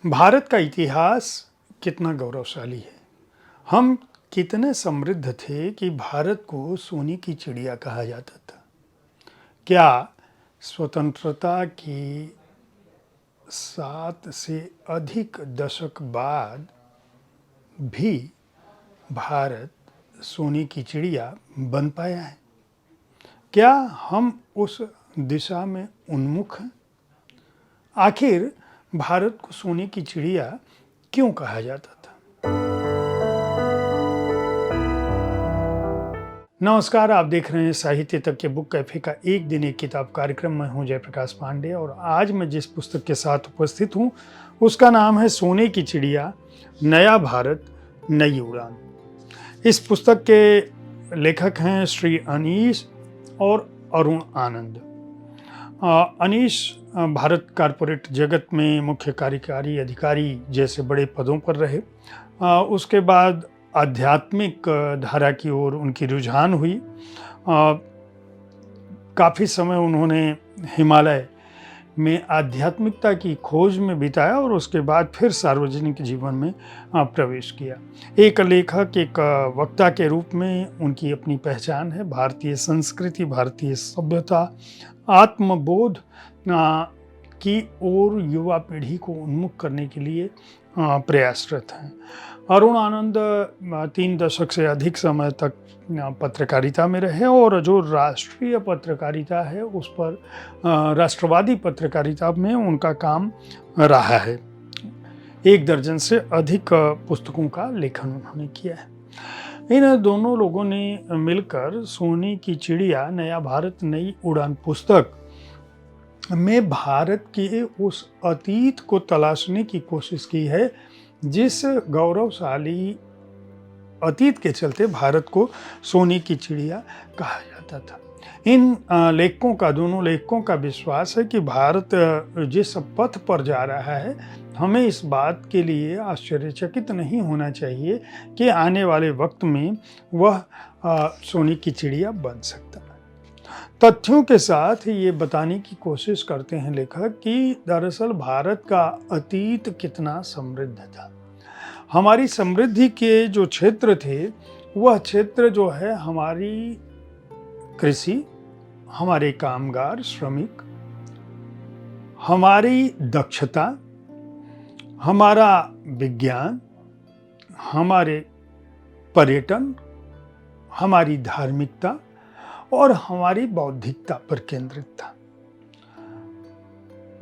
भारत का इतिहास कितना गौरवशाली है। हम कितने समृद्ध थे कि भारत को सोने की चिड़िया कहा जाता था। क्या स्वतंत्रता की 7 से अधिक दशक बाद भी भारत सोने की चिड़िया बन पाया है? क्या हम उस दिशा में उन्मुख हैं? आखिर भारत को सोने की चिड़िया क्यों कहा जाता था? नमस्कार, आप देख रहे हैं साहित्य तक के बुक कैफे का एक दिन एक किताब कार्यक्रम। मैं हूं जयप्रकाश पांडे और आज मैं जिस पुस्तक के साथ उपस्थित हूं उसका नाम है सोने की चिड़िया, नया भारत, नई उड़ान। इस पुस्तक के लेखक हैं श्री अनीश और अरुण आनंद। अनीश भारत कॉरपोरेट जगत में मुख्य कार्यकारी अधिकारी जैसे बड़े पदों पर रहे। उसके बाद आध्यात्मिक धारा की ओर उनकी रुझान हुई। काफ़ी समय उन्होंने हिमालय में आध्यात्मिकता की खोज में बिताया और उसके बाद फिर सार्वजनिक जीवन में प्रवेश किया। एक लेखक, एक वक्ता के रूप में उनकी अपनी पहचान है। भारतीय संस्कृति, भारतीय सभ्यता, आत्मबोध की ओर युवा पीढ़ी को उन्मुख करने के लिए प्रयासरत हैं। अरुण आनंद 3 दशक से अधिक समय तक पत्रकारिता में रहे और जो राष्ट्रीय पत्रकारिता है उस पर राष्ट्रवादी पत्रकारिता में उनका काम रहा है। 1 दर्जन से अधिक पुस्तकों का लेखन उन्होंने किया है। इन दोनों लोगों ने मिलकर सोने की चिड़िया, नया भारत, नई उड़ान पुस्तक में भारत के उस अतीत को तलाशने की कोशिश की है जिस गौरवशाली अतीत के चलते भारत को सोने की चिड़िया कहा जाता था। इन दोनों लेखकों का विश्वास है कि भारत जिस पथ पर जा रहा है, हमें इस बात के लिए आश्चर्यचकित नहीं होना चाहिए कि आने वाले वक्त में वह सोने की चिड़िया बन सकता है। तथ्यों के साथ ये बताने की कोशिश करते हैं लेखक कि दरअसल भारत का अतीत कितना समृद्ध था। हमारी समृद्धि के जो क्षेत्र थे वह क्षेत्र जो है हमारी कृषि, हमारे कामगार, श्रमिक, हमारी दक्षता, हमारा विज्ञान, हमारे पर्यटन, हमारी धार्मिकता और हमारी बौद्धिकता पर केंद्रित था।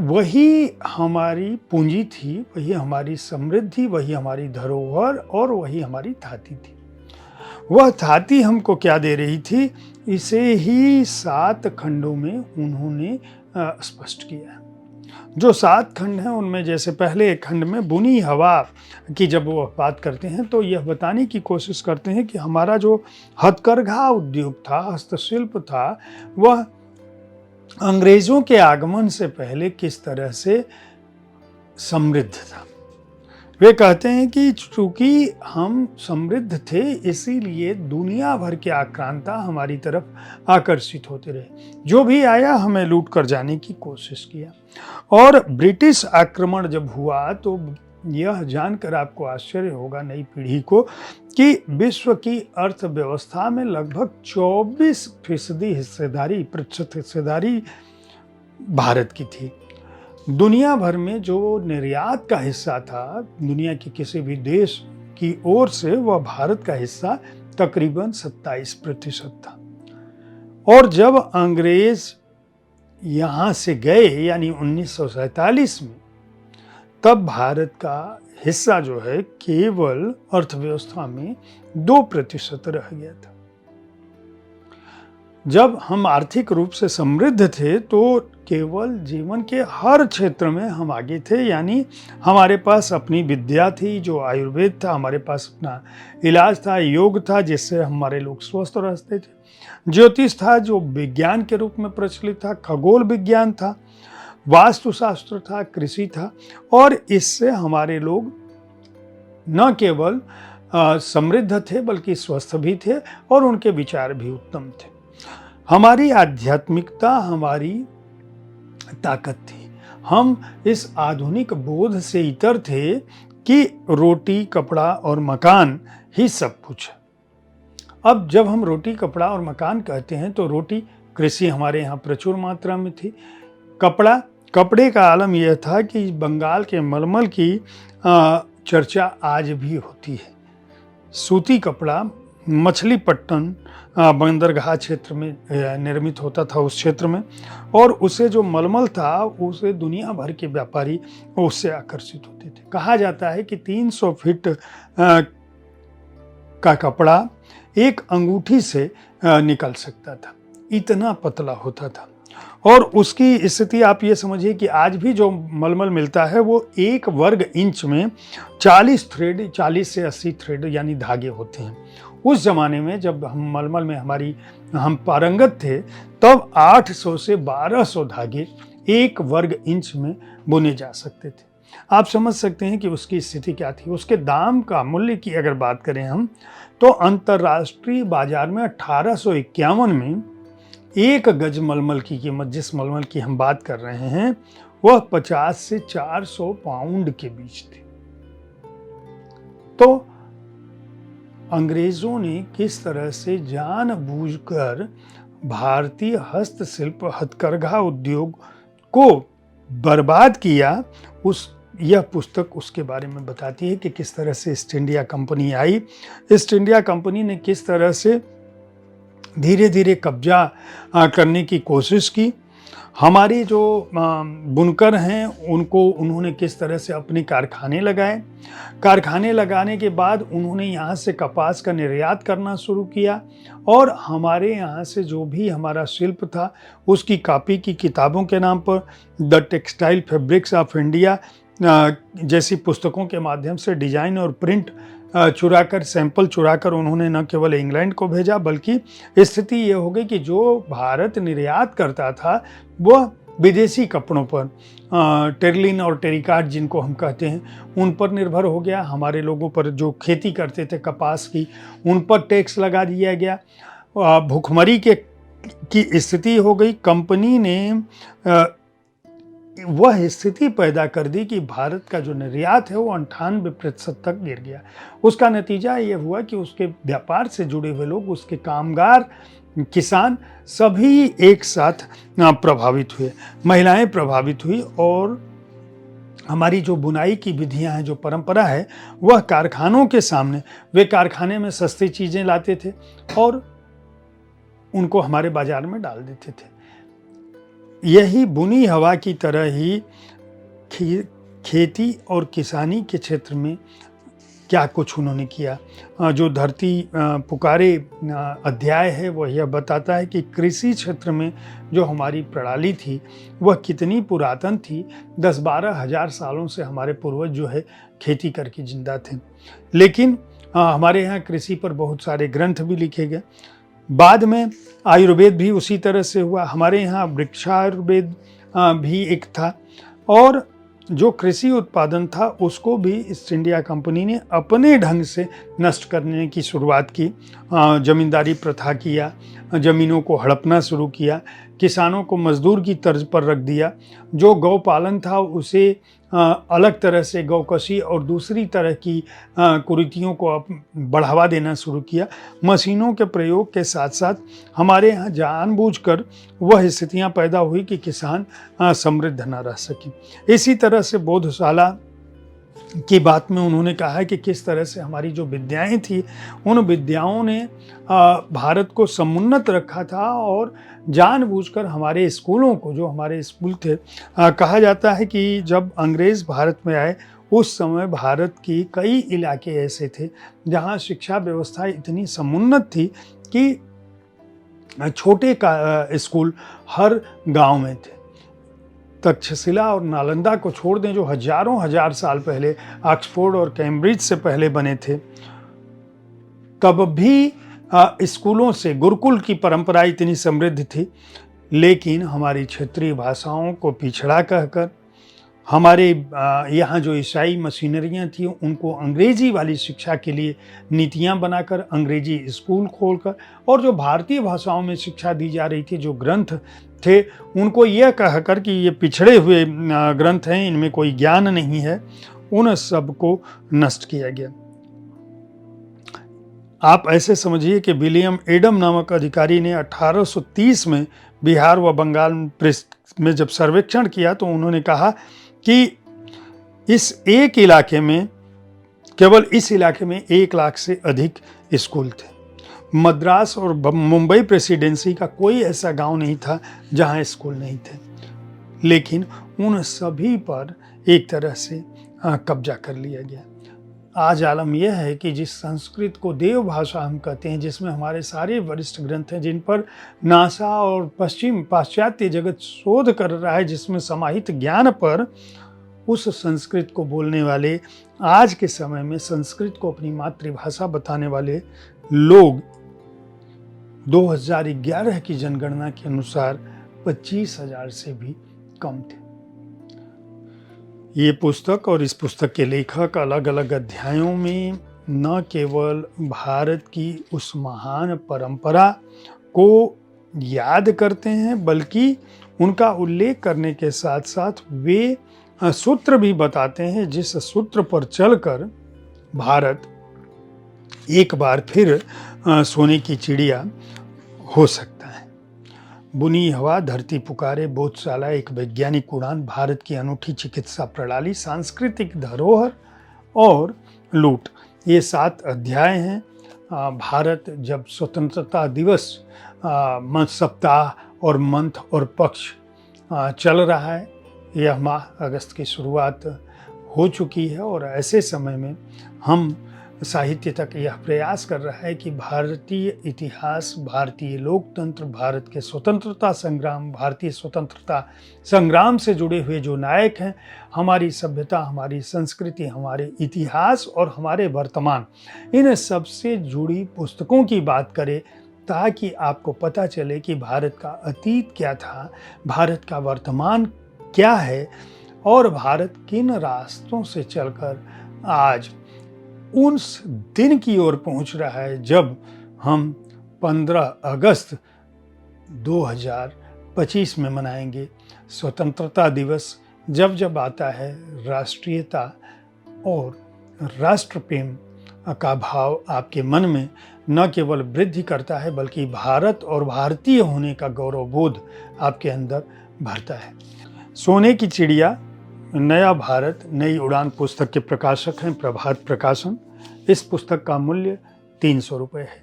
वही हमारी पूंजी थी, वही हमारी समृद्धि, वही हमारी धरोहर और वही हमारी थाती थी। वह थाती हमको क्या दे रही थी, इसे ही 7 खंडों में उन्होंने स्पष्ट किया। जो 7 खंड हैं उनमें जैसे पहले एक खंड में बुनी हवा की जब वो बात करते हैं तो यह बताने की कोशिश करते हैं कि हमारा जो हथकरघा उद्योग था, हस्तशिल्प था, वह अंग्रेजों के आगमन से पहले किस तरह से समृद्ध था। वे कहते हैं कि चूंकि हम समृद्ध थे इसीलिए दुनिया भर के आक्रांता हमारी तरफ आकर्षित होते रहे। जो भी आया हमें लूट कर जाने की कोशिश किया। और ब्रिटिश आक्रमण जब हुआ तो यह जानकर आपको आश्चर्य होगा नई पीढ़ी को कि विश्व की अर्थव्यवस्था में लगभग 24% हिस्सेदारी भारत की थी। दुनिया भर में जो निर्यात का हिस्सा था दुनिया के किसी भी देश की ओर से, वह भारत का हिस्सा तकरीबन 27% था। और जब अंग्रेज यहाँ से गए यानी 1947 में, तब भारत का हिस्सा जो है केवल अर्थव्यवस्था में 2% रह गया था। जब हम आर्थिक रूप से समृद्ध थे तो केवल जीवन के हर क्षेत्र में हम आगे थे, यानी हमारे पास अपनी विद्या थी जो आयुर्वेद था, हमारे पास अपना इलाज था, योग था जिससे हमारे लोग स्वस्थ रहते थे, ज्योतिष था जो विज्ञान के रूप में प्रचलित था, खगोल विज्ञान था, वास्तुशास्त्र था, कृषि था। और इससे हमारे लोग न केवल समृद्ध थे बल्कि स्वस्थ भी थे और उनके विचार भी उत्तम थे। हमारी आध्यात्मिकता हमारी ताकत थी। हम इस आधुनिक बोध से इतर थे कि रोटी, कपड़ा और मकान ही सब कुछ है। अब जब हम रोटी, कपड़ा और मकान कहते हैं तो रोटी, कृषि हमारे यहाँ प्रचुर मात्रा में थी। कपड़े का आलम यह था कि बंगाल के मलमल की चर्चा आज भी होती है। सूती कपड़ा मछलीपट्टन बंदरगाह क्षेत्र में निर्मित होता था उस क्षेत्र में, और उसे जो मलमल था उसे दुनिया भर के व्यापारी उससे आकर्षित होते थे। कहा जाता है कि 300 फीट का कपड़ा एक अंगूठी से निकल सकता था, इतना पतला होता था। और उसकी स्थिति आप ये समझिए कि आज भी जो मलमल मिलता है वो 1 वर्ग इंच में 40 से 80 थ्रेड यानी धागे होते हैं। उस जमाने में जब हम मलमल में हम पारंगत थे तब 800 से 1200 धागे 1 वर्ग इंच में बुने जा सकते थे। आप समझ सकते हैं कि उसकी स्थिति क्या थी। उसके दाम का मूल्य की अगर बात करें हम, तो अंतर्राष्ट्रीय बाजार में 1851 में 1 गज मलमल की कीमत, जिस मलमल की हम बात कर रहे हैं, वह 50 से 400 पाउंड के बीच थी। तो अंग्रेजों ने किस तरह से जानबूझकर भारतीय हस्तशिल्प हथकरघा उद्योग को बर्बाद किया, यह पुस्तक उसके बारे में बताती है कि किस तरह से ईस्ट इंडिया कंपनी आई। ईस्ट इंडिया कंपनी ने किस तरह से धीरे धीरे कब्जा करने की कोशिश की। हमारे जो बुनकर हैं उनको उन्होंने किस तरह से अपने कारखाने लगाए। कारखाने लगाने के बाद उन्होंने यहाँ से कपास का निर्यात करना शुरू किया, और हमारे यहाँ से जो भी हमारा शिल्प था उसकी कॉपी की किताबों के नाम पर the textile fabrics of India जैसी पुस्तकों के माध्यम से डिजाइन और प्रिंट सैंपल चुराकर उन्होंने न केवल इंग्लैंड को भेजा, बल्कि स्थिति ये हो गई कि जो भारत निर्यात करता था वह विदेशी कपड़ों पर, टेर्लिन और टेरिकाट जिनको हम कहते हैं, उन पर निर्भर हो गया। हमारे लोगों पर जो खेती करते थे कपास की, उन पर टैक्स लगा दिया गया। भुखमरी की स्थिति हो गई। कंपनी ने वह स्थिति पैदा कर दी कि भारत का जो निर्यात है वो 98% तक गिर गया। उसका नतीजा ये हुआ कि उसके व्यापार से जुड़े हुए लोग, उसके कामगार, किसान सभी एक साथ प्रभावित हुए, महिलाएं प्रभावित हुई, और हमारी जो बुनाई की विधियां हैं, जो परंपरा है, वह कारखानों के सामने, वे कारखाने में सस्ती चीज़ें लाते थे और उनको हमारे बाजार में डाल देते थे। यही बुनी हवा की तरह ही खेती और किसानी के क्षेत्र में क्या कुछ उन्होंने किया। जो धरती पुकारे अध्याय है वह यह बताता है कि कृषि क्षेत्र में जो हमारी प्रणाली थी वह कितनी पुरातन थी। 10-12 हज़ार सालों से हमारे पूर्वज जो है खेती करके जिंदा थे। लेकिन हमारे यहाँ कृषि पर बहुत सारे ग्रंथ भी लिखे गए। बाद में आयुर्वेद भी उसी तरह से हुआ। हमारे यहाँ वृक्षायुर्वेद भी एक था, और जो कृषि उत्पादन था उसको भी ईस्ट इंडिया कंपनी ने अपने ढंग से नष्ट करने की शुरुआत की। जमींदारी प्रथा किया, ज़मीनों को हड़पना शुरू किया, किसानों को मजदूर की तर्ज पर रख दिया। जो गौ पालन था उसे अलग तरह से गौकशी और दूसरी तरह की कुरीतियों को बढ़ावा देना शुरू किया। मशीनों के प्रयोग के साथ साथ हमारे यहाँ जानबूझकर वह स्थितियाँ पैदा हुई कि किसान समृद्ध न रह सके। इसी तरह से बोधशाला की बात में उन्होंने कहा है कि किस तरह से हमारी जो विद्याएं थी उन विद्याओं ने भारत को समुन्नत रखा था, और जानबूझकर हमारे स्कूलों को, जो हमारे स्कूल थे, कहा जाता है कि जब अंग्रेज़ भारत में आए उस समय भारत की कई इलाके ऐसे थे जहां शिक्षा व्यवस्था इतनी समुन्नत थी कि छोटे स्कूल हर गांव में थे। तक्षशिला और नालंदा को छोड़ दें जो हजारों हजार साल पहले ऑक्सफोर्ड और कैम्ब्रिज से पहले बने थे, तब भी स्कूलों से गुरुकुल की परंपरा इतनी समृद्ध थी। लेकिन हमारी क्षेत्रीय भाषाओं को पिछड़ा कहकर हमारे यहाँ जो ईसाई मशीनरियाँ थी उनको अंग्रेजी वाली शिक्षा के लिए नीतियाँ बनाकर, अंग्रेजी स्कूल खोलकर, और जो भारतीय भाषाओं में शिक्षा दी जा रही थी, जो ग्रंथ थे, उनको यह कहकर कि ये पिछड़े हुए ग्रंथ हैं, इनमें कोई ज्ञान नहीं है, उन सब को नष्ट किया गया। आप ऐसे समझिए कि विलियम एडम नामक अधिकारी ने 1830 में बिहार व बंगाल में जब सर्वेक्षण किया तो उन्होंने कहा कि इस एक इलाके में, केवल इस इलाके में 1 लाख से अधिक स्कूल थे। मद्रास और मुंबई प्रेसिडेंसी का कोई ऐसा गांव नहीं था जहां स्कूल नहीं थे, लेकिन उन सभी पर एक तरह से कब्जा कर लिया गया। आज आलम यह है कि जिस संस्कृत को देव भाषा हम कहते हैं, जिसमें हमारे सारे वरिष्ठ ग्रंथ हैं, जिन पर नासा और पाश्चात्य जगत शोध कर रहा है, जिसमें समाहित ज्ञान पर, उस संस्कृत को बोलने वाले, आज के समय में संस्कृत को अपनी मातृभाषा बताने वाले लोग 2011 की जनगणना के अनुसार 25,000 से भी कम थे। ये पुस्तक और इस पुस्तक के लेखक अलग अलग अध्यायों में न केवल भारत की उस महान परंपरा को याद करते हैं, बल्कि उनका उल्लेख करने के साथ साथ वे सूत्र भी बताते हैं जिस सूत्र पर चलकर भारत एक बार फिर सोने की चिड़िया हो सकता है। बुनी हवा, धरती पुकारे, बोधशाला, एक वैज्ञानिक उड़ान, भारत की अनूठी चिकित्सा प्रणाली, सांस्कृतिक धरोहर और लूट, ये 7 अध्याय हैं। भारत जब स्वतंत्रता दिवस सप्ताह और मंथ और पक्ष चल रहा है, यह माह अगस्त की शुरुआत हो चुकी है, और ऐसे समय में हम साहित्य तक यह प्रयास कर रहा है कि भारतीय इतिहास, भारतीय लोकतंत्र, भारत के स्वतंत्रता संग्राम, भारतीय स्वतंत्रता संग्राम से जुड़े हुए जो नायक हैं, हमारी सभ्यता, हमारी संस्कृति, हमारे इतिहास और हमारे वर्तमान, इन सब से जुड़ी पुस्तकों की बात करें, ताकि आपको पता चले कि भारत का अतीत क्या था, भारत का वर्तमान क्या है, और भारत किन रास्तों से चलकर आज उस दिन की ओर पहुंच रहा है जब हम 15 अगस्त 2025 में मनाएंगे स्वतंत्रता दिवस। जब जब आता है, राष्ट्रीयता और राष्ट्र प्रेम का भाव आपके मन में न केवल वृद्धि करता है, बल्कि भारत और भारतीय होने का गौरवबोध आपके अंदर भरता है। सोने की चिड़िया, नया भारत, नई उड़ान पुस्तक के प्रकाशक हैं प्रभात प्रकाशन। इस पुस्तक का मूल्य 300 रुपये है।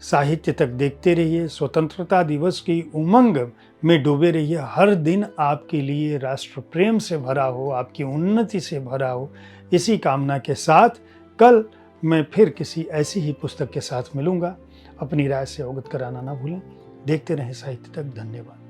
साहित्य तक देखते रहिए, स्वतंत्रता दिवस की उमंग में डूबे रहिए। हर दिन आपके लिए राष्ट्र प्रेम से भरा हो, आपकी उन्नति से भरा हो, इसी कामना के साथ कल मैं फिर किसी ऐसी ही पुस्तक के साथ मिलूंगा। अपनी राय से अवगत कराना ना भूलें। देखते रहें साहित्य तक। धन्यवाद।